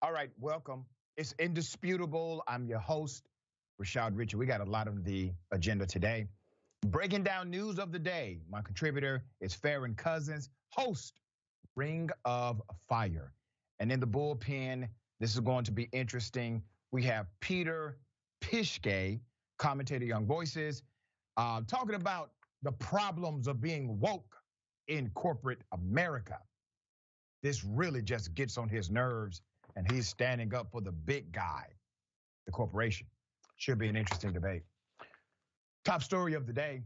All right, welcome. It's indisputable. I'm your host, Rashad Richard. We got a lot on the agenda today. Breaking down news of the day. My contributor is Farron Cousins, host, Ring of Fire. And in the bullpen, this is going to be interesting. We have Peter Pishke, commentator Young Voices, talking about the problems of being woke in corporate America. This really just gets on his nerves, and he's standing up for the big guy, the corporation. Should be an interesting debate. Top story of the day.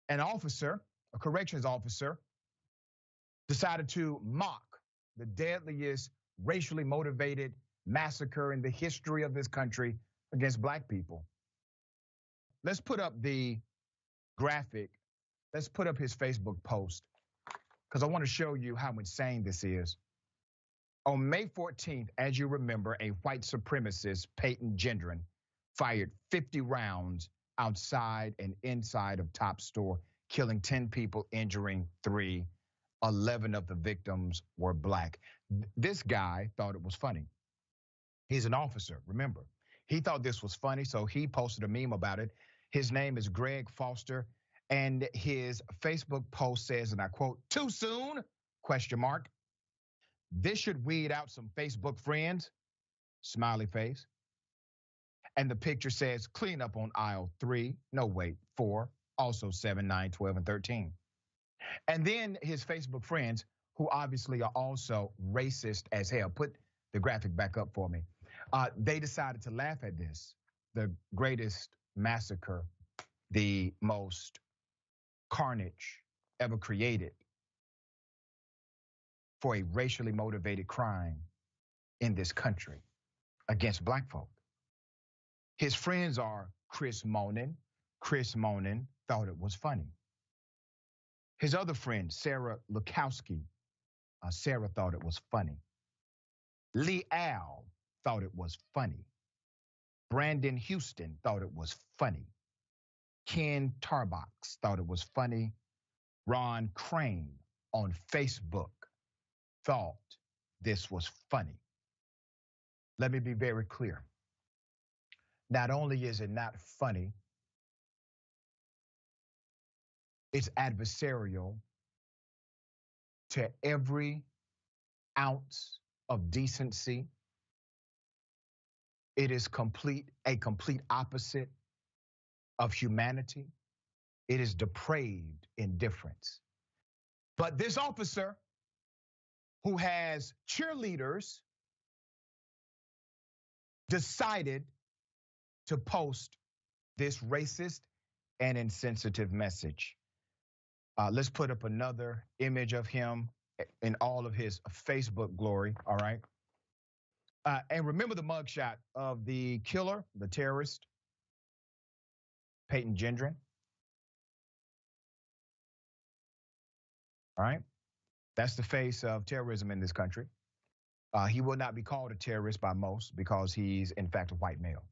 An officer, a corrections officer, decided to mock the deadliest racially motivated massacre in the history of this country against black people. Let's put up the graphic. Let's put up his Facebook post because I want to show you how insane this is. On May 14th, as you remember, a white supremacist, Peyton Gendron, fired 50 rounds outside and inside of Top Store, killing 10 people, injuring 3. 11 of the victims were black. This guy thought it was funny. He's an officer, remember. He thought this was funny, so he posted a meme about it. His name is Greg Foster, and his Facebook post says, and I quote, "Too soon?" ? This should weed out some Facebook friends, smiley face. And the picture says clean up on aisle 3, no wait, 4, also 7, 9, 12, and 13. And then his Facebook friends, who obviously are also racist as hell, put the graphic back up for me. They decided to laugh at this, the greatest massacre, the most carnage ever created for a racially motivated crime in this country against black folk. His friends are Chris Monin. Chris Monin thought it was funny. His other friend, Sarah Lukowski, Sarah thought it was funny. Lee Al thought it was funny. Brandon Houston thought it was funny. Ken Tarbox thought it was funny. Ron Crane on Facebook thought this was funny. Let me be very clear. Not only is it not funny, it's adversarial to every ounce of decency. It is a complete opposite of humanity. It is depraved indifference. But this officer who has cheerleaders decided to post this racist and insensitive message. Let's put up another image of him in all of his Facebook glory, all right? And remember the mugshot of the killer, the terrorist, Peyton Gendron. All right, that's the face of terrorism in this country. He will not be called a terrorist by most because he's in fact a white male.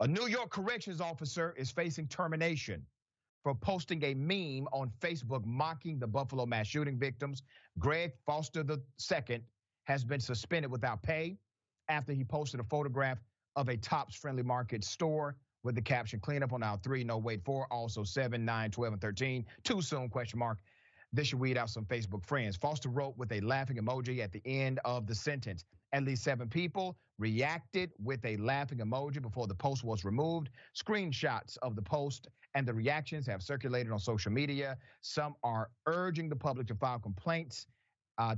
A New York corrections officer is facing termination for posting a meme on Facebook mocking the Buffalo mass shooting victims. Greg Foster II has been suspended without pay after he posted a photograph of a Tops Friendly Market store with the caption, "Clean up on aisle 3, no wait 4, also 7, 9, 12, and 13. Too soon, ? This should weed out some Facebook friends." Foster wrote with a laughing emoji at the end of the sentence. At least 7 people reacted with a laughing emoji before the post was removed. Screenshots of the post and the reactions have circulated on social media. Some are urging the public to file complaints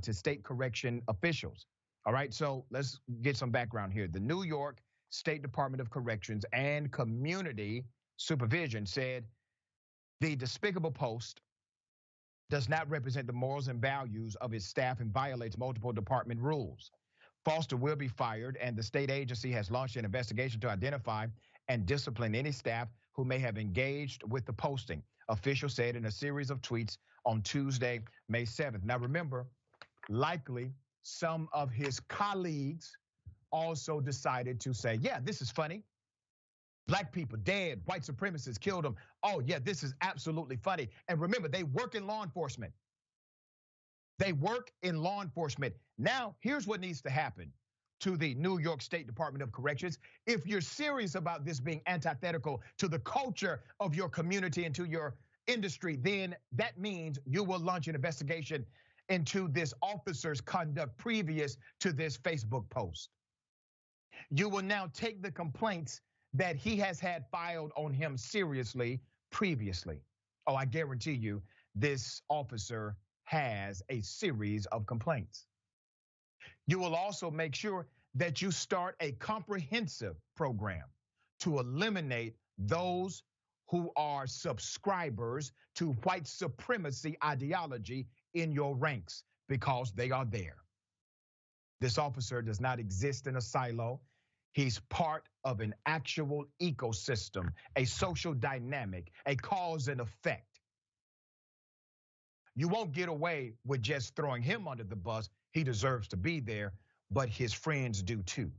to state correction officials. All right, so let's get some background here. The New York State Department of Corrections and Community Supervision said the despicable post does not represent the morals and values of its staff and violates multiple department rules. Foster will be fired, and the state agency has launched an investigation to identify and discipline any staff who may have engaged with the posting, officials said in a series of tweets on Tuesday, May 7th. Now remember, likely some of his colleagues also decided to say, yeah, this is funny. Black people dead, white supremacists killed them. Oh yeah, this is absolutely funny. And remember, they work in law enforcement. They work in law enforcement. Now, here's what needs to happen to the New York State Department of Corrections. If you're serious about this being antithetical to the culture of your community and to your industry, then that means you will launch an investigation into this officer's conduct previous to this Facebook post. You will now take the complaints that he has had filed on him seriously previously. Oh, I guarantee you, this officer has a series of complaints. You will also make sure that you start a comprehensive program to eliminate those who are subscribers to white supremacy ideology in your ranks, because they are there. This officer does not exist in a silo. He's part of an actual ecosystem, a social dynamic, a cause and effect. You won't get away with just throwing him under the bus. He deserves to be there, but his friends do too.